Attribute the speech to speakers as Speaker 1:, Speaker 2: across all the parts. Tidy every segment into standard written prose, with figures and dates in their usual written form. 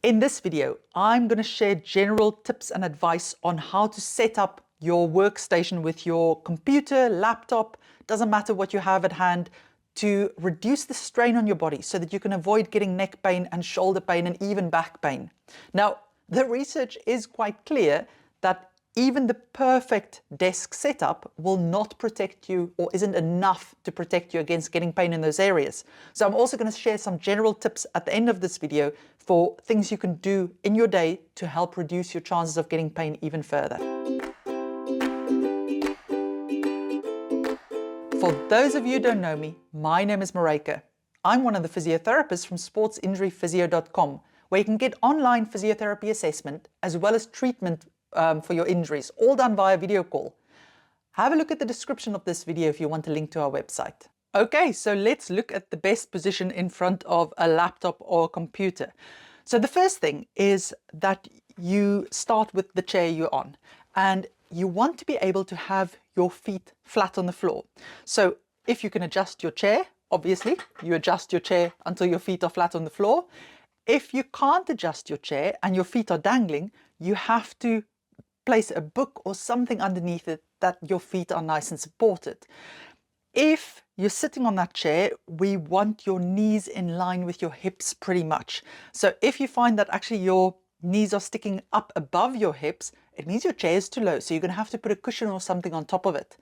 Speaker 1: In this video, I'm going to share general tips and advice on how to set up your workstation with your computer, laptop, doesn't matter what you have at hand, to reduce the strain on your body so that you can avoid getting neck pain and shoulder pain and even back pain. Now, the research is quite clear that even the perfect desk setup will not protect you or isn't enough to protect you against getting pain in those areas. So I'm also going to share some general tips at the end of this video for things you can do in your day to help reduce your chances of getting pain even further. For those of you who don't know me, my name is Maryke. I'm one of the physiotherapists from sportsinjuryphysio.com, where you can get online physiotherapy assessment as well as treatment for your injuries, all done via video call. Have a look at the description of this video if you want a link to our website. Okay, so let's look at the best position in front of a laptop or a computer. So the first thing is that you start with the chair you're on, and you want to be able to have your feet flat on the floor. So if you can adjust your chair, obviously you adjust your chair until your feet are flat on the floor. If you can't adjust your chair and your feet are dangling, you have to place a book or something underneath it that your feet are nice and supported. If you're sitting on that chair, we want your knees in line with your hips pretty much. So if you find that actually your knees are sticking up above your hips, it means your chair is too low. So you're going to have to put a cushion or something on top of it.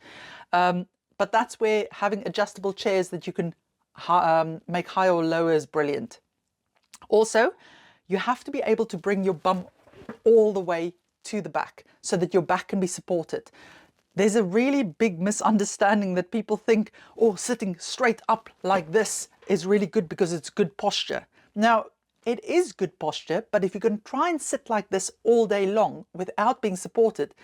Speaker 1: But that's where having adjustable chairs that you can make higher or lower is brilliant. Also, you have to be able to bring your bum all the way to the back so that your back can be supported. There's a really big misunderstanding that people think, oh, sitting straight up like this is really good because it's good posture. Now, it is good posture, but if you can try and sit like this all day long without being supported,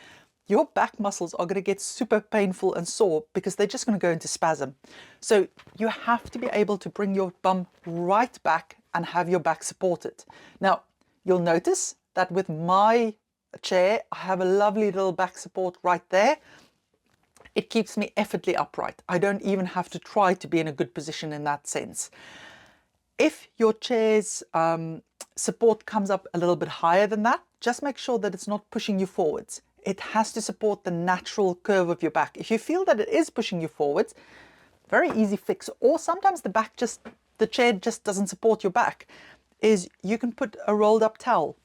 Speaker 1: your back muscles are going to get super painful and sore because they're just going to go into spasm. So you have to be able to bring your bum right back and have your back supported. Now, you'll notice that with my chair, I have a lovely little back support right there. It keeps me effortlessly upright. I don't even have to try to be in a good position in that sense. If your chair's support comes up a little bit higher than that, just make sure that it's not pushing you forwards. It has to support the natural curve of your back. If you feel that it is pushing you forwards, very easy fix, or sometimes the chair just doesn't support your back, is you can put a rolled up towel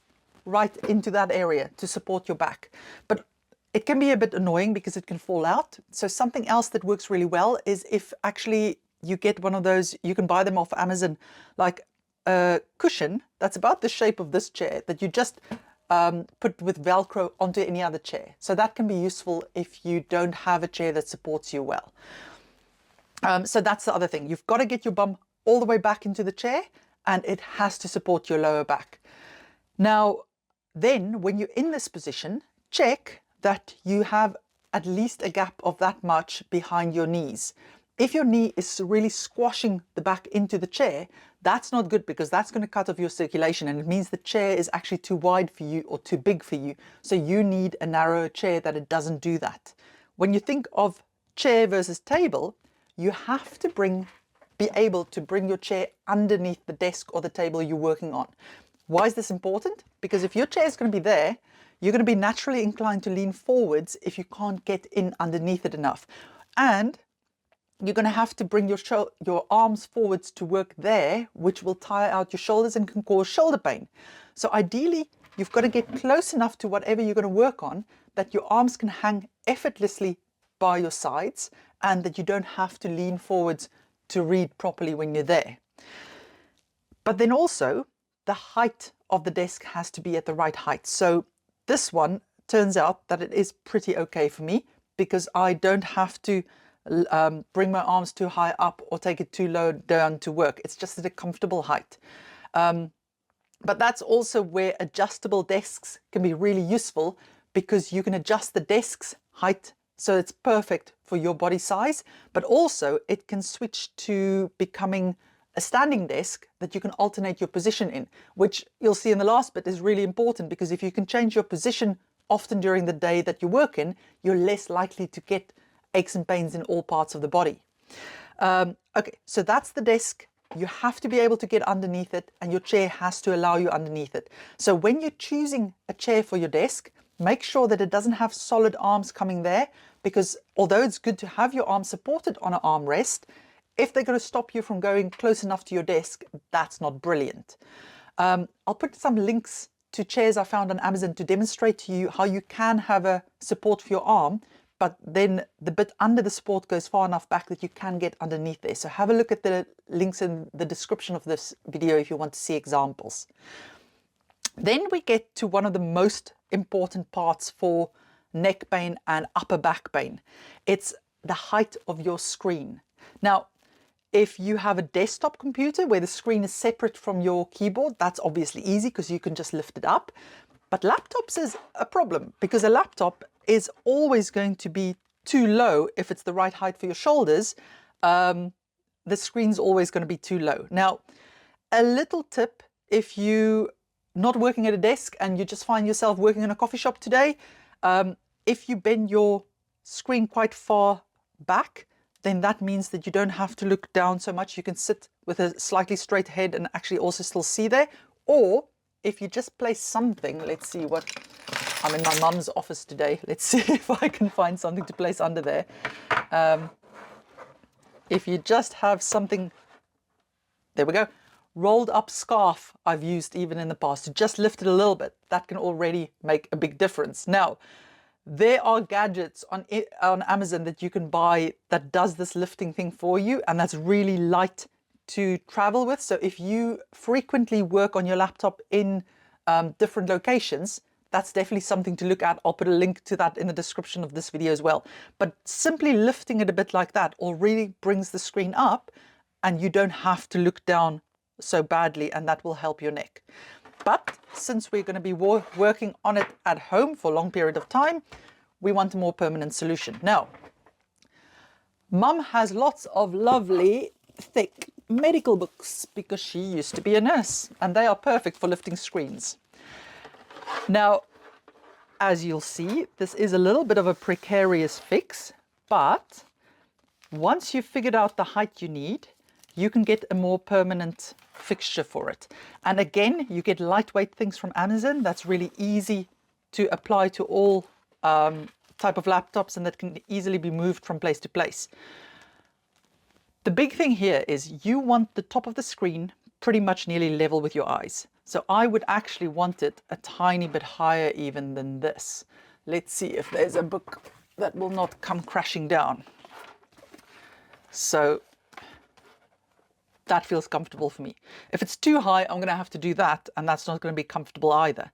Speaker 1: right into that area to support your back. But it can be a bit annoying because it can fall out. So something else that works really well is if actually you get one of those, you can buy them off Amazon, like a cushion that's about the shape of this chair that you just put with Velcro onto any other chair. So that can be useful if you don't have a chair that supports you well. So that's the other thing. You've got to get your bum all the way back into the chair, and it has to support your lower back. Now, then when you're in this position, check that you have at least a gap of that much behind your knees. If your knee is really squashing the back into the chair, that's not good because that's going to cut off your circulation, and it means the chair is actually too wide for you or too big for you. So you need a narrower chair that it doesn't do that. When you think of chair versus table, you have to be able to bring your chair underneath the desk or the table you're working on. Why is this important? Because if your chair is going to be there, you're going to be naturally inclined to lean forwards if you can't get in underneath it enough. And you're going to have to bring your arms forwards to work there, which will tire out your shoulders and can cause shoulder pain. So ideally, you've got to get close enough to whatever you're going to work on that your arms can hang effortlessly by your sides and that you don't have to lean forwards to read properly when you're there. But then also, the height of the desk has to be at the right height. So this one turns out that it is pretty okay for me because I don't have to bring my arms too high up or take it too low down to work. It's just at a comfortable height. But that's also where adjustable desks can be really useful because you can adjust the desk's height so it's perfect for your body size, but also it can switch to becoming a standing desk that you can alternate your position in, which you'll see in the last bit is really important because if you can change your position often during the day that you work in, you're less likely to get aches and pains in all parts of the body. Okay, so that's the desk you have to be able to get underneath it, and your chair has to allow you underneath it. So when you're choosing a chair for your desk, make sure that it doesn't have solid arms coming there, because although it's good to have your arms supported on an armrest, if they're going to stop you from going close enough to your desk, that's not brilliant. I'll put some links to chairs I found on Amazon to demonstrate to you how you can have a support for your arm, but then the bit under the support goes far enough back that you can get underneath there. So have a look at the links in the description of this video if you want to see examples. Then we get to one of the most important parts for neck pain and upper back pain. It's the height of your screen. Now, if you have a desktop computer where the screen is separate from your keyboard, that's obviously easy because you can just lift it up. But laptops is a problem because a laptop is always going to be too low if it's the right height for your shoulders. The screen's always going to be too low. Now, a little tip, if you're not working at a desk and you just find yourself working in a coffee shop today, if you bend your screen quite far back, then that means that you don't have to look down so much. You can sit with a slightly straight head and actually also still see there. Or if you just place something, let's see what, I'm in my mum's office today. Let's see if I can find something to place under there. If you just have something, there we go, rolled up scarf I've used even in the past to just lift it a little bit. That can already make a big difference. Now, there are gadgets on Amazon that you can buy that does this lifting thing for you, and that's really light to travel with. So if you frequently work on your laptop in different locations, that's definitely something to look at. I'll put a link to that in the description of this video as well. But simply lifting it a bit like that already brings the screen up, and you don't have to look down so badly, and that will help your neck. But since we're going to be working on it at home for a long period of time, we want a more permanent solution. Now, Mum has lots of lovely, thick medical books because she used to be a nurse, and they are perfect for lifting screens. Now, as you'll see, this is a little bit of a precarious fix, but once you've figured out the height you need, you can get a more permanent fixture for it. And again, you get lightweight things from Amazon that's really easy to apply to all type of laptops and that can easily be moved from place to place. The big thing here is you want the top of the screen pretty much nearly level with your eyes. So I would actually want it a tiny bit higher even than this. Let's see if there's a book that will not come crashing down. So that feels comfortable for me. If it's too high, I'm going to have to do that, and that's not going to be comfortable either.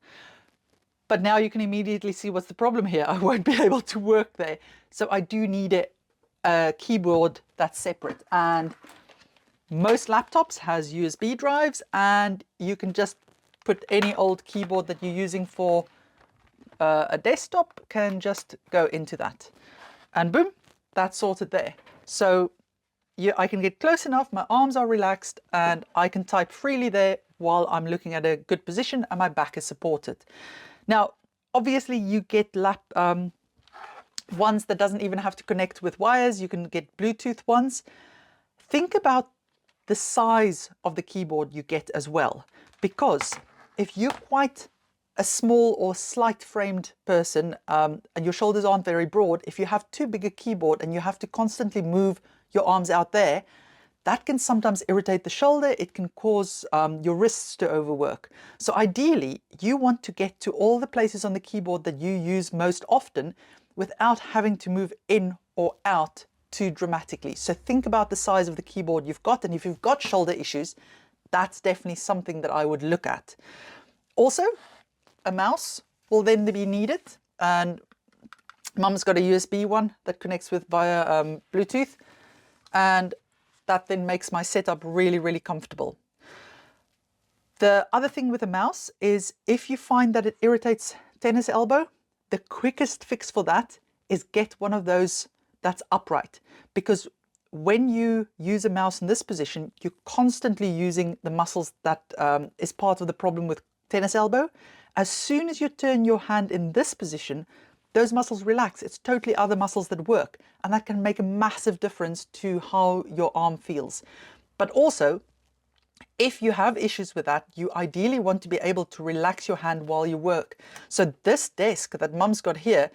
Speaker 1: But now you can immediately see what's the problem here. I won't be able to work there. So I do need a keyboard that's separate. And most laptops has USB drives, and you can just put any old keyboard that you're using for a desktop can just go into that. And boom, that's sorted there. So I can get close enough, my arms are relaxed, and I can type freely there while I'm looking at a good position and my back is supported. Now, obviously you get ones that doesn't even have to connect with wires. You can get Bluetooth ones. Think about the size of the keyboard you get as well, because if you're quite a small or slight framed person and your shoulders aren't very broad, if you have too big a keyboard and you have to constantly move your arms out there, that can sometimes irritate the shoulder. It can cause your wrists to overwork. So ideally, you want to get to all the places on the keyboard that you use most often without having to move in or out too dramatically. So think about the size of the keyboard you've got, and if you've got shoulder issues, that's definitely something that I would look at. Also, a mouse will then be needed, and Mum's got a USB one that connects with via Bluetooth, and that then makes my setup really, really comfortable. The other thing with a mouse is if you find that it irritates tennis elbow, the quickest fix for that is get one of those that's upright, because when you use a mouse in this position, you're constantly using the muscles that is part of the problem with tennis elbow. As soon as you turn your hand in this position, those muscles relax. It's totally other muscles that work, and that can make a massive difference to how your arm feels. But also, If you have issues with that, you ideally want to be able to relax your hand while you work. So this desk that Mum's got here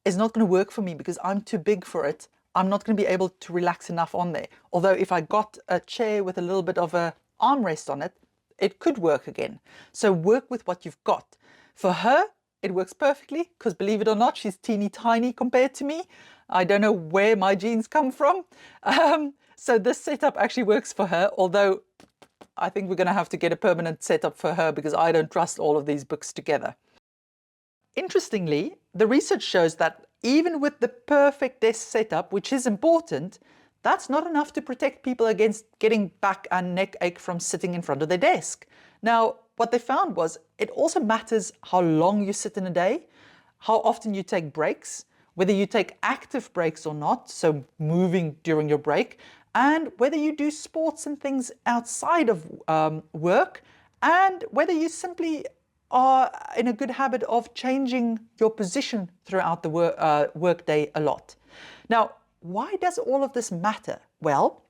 Speaker 1: is not going to work for me because I'm too big for it. I'm not going to be able to relax enough on there. Although if I got a chair with a little bit of a armrest on it, it could work again. So work with what you've got. For her, it works perfectly because, believe it or not, she's teeny tiny compared to me. I don't know where my genes come from. So this setup actually works for her, although I think we're going to have to get a permanent setup for her because I don't trust all of these books together. Interestingly, the research shows that even with the perfect desk setup, which is important, that's not enough to protect people against getting back and neck ache from sitting in front of their desk. Now, what they found was it also matters how long you sit in a day, how often you take breaks, whether you take active breaks or not, so moving during your break, and whether you do sports and things outside of work, and whether you simply are in a good habit of changing your position throughout the work day a lot. Now, why does all of this matter? Well,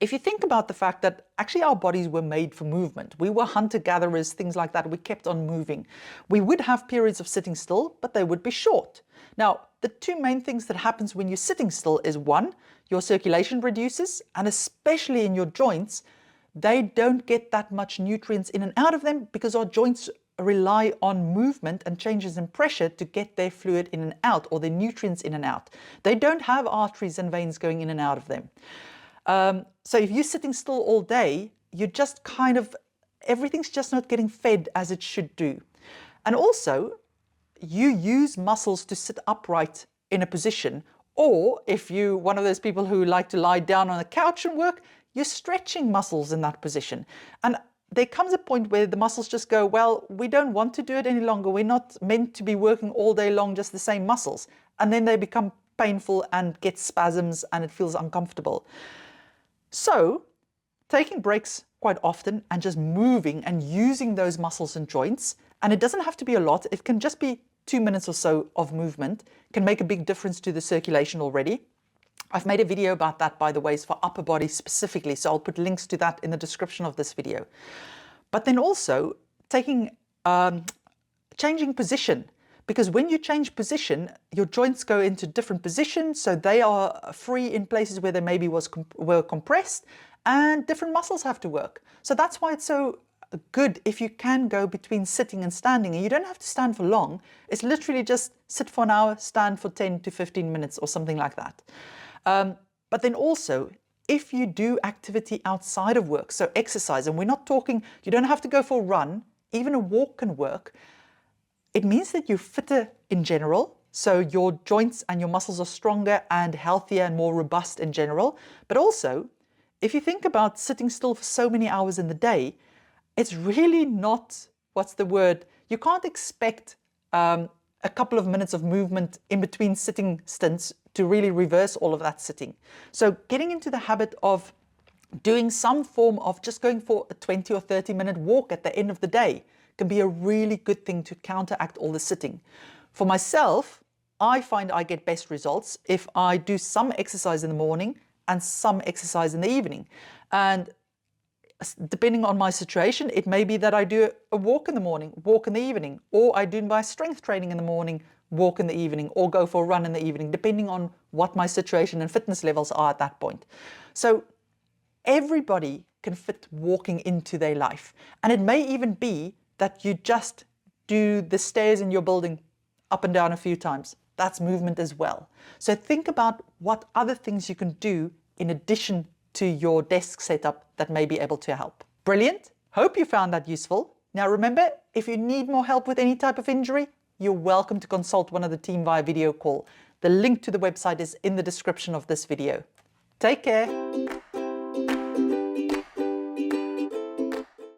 Speaker 1: if you think about the fact that actually our bodies were made for movement, we were hunter-gatherers, things like that, we kept on moving. We would have periods of sitting still, but they would be short. Now, the two main things that happens when you're sitting still is one, your circulation reduces, and especially in your joints, they don't get that much nutrients in and out of them because our joints rely on movement and changes in pressure to get their fluid in and out, or their nutrients in and out. They don't have arteries and veins going in and out of them. So if you're sitting still all day, you're just everything's just not getting fed as it should do. And also, you use muscles to sit upright in a position, or if you're one of those people who like to lie down on a couch and work, you're stretching muscles in that position. And there comes a point where the muscles just go, well, we don't want to do it any longer. We're not meant to be working all day long, just the same muscles. And then they become painful and get spasms and it feels uncomfortable. So taking breaks quite often and just moving and using those muscles and joints, and it doesn't have to be a lot, it can just be 2 minutes or so of movement, can make a big difference to the circulation already. I've made a video about that, by the way, for upper body specifically, so I'll put links to that in the description of this video. But then also changing position, because when you change position, your joints go into different positions, so they are free in places where they maybe were compressed, and different muscles have to work. So that's why it's so good if you can go between sitting and standing, and you don't have to stand for long. It's literally just sit for an hour, stand for 10 to 15 minutes or something like that. But then also, if you do activity outside of work, so exercise, and we're not talking, you don't have to go for a run, even a walk can work. It means that you're fitter in general, so your joints and your muscles are stronger and healthier and more robust in general. But also, if you think about sitting still for so many hours in the day, it's really not, what's the word? You can't expect a couple of minutes of movement in between sitting stints to really reverse all of that sitting. So getting into the habit of doing some form of just going for a 20 or 30-minute walk at the end of the day can be a really good thing to counteract all the sitting. For myself, I find I get best results if I do some exercise in the morning and some exercise in the evening. And depending on my situation, it may be that I do a walk in the morning, walk in the evening, or I do my strength training in the morning, walk in the evening, or go for a run in the evening, depending on what my situation and fitness levels are at that point. So everybody can fit walking into their life. And it may even be that you just do the stairs in your building up and down a few times. That's movement as well. So think about what other things you can do in addition to your desk setup that may be able to help. Brilliant. Hope you found that useful. Now remember, if you need more help with any type of injury, you're welcome to consult one of the team via video call. The link to the website is in the description of this video. Take care.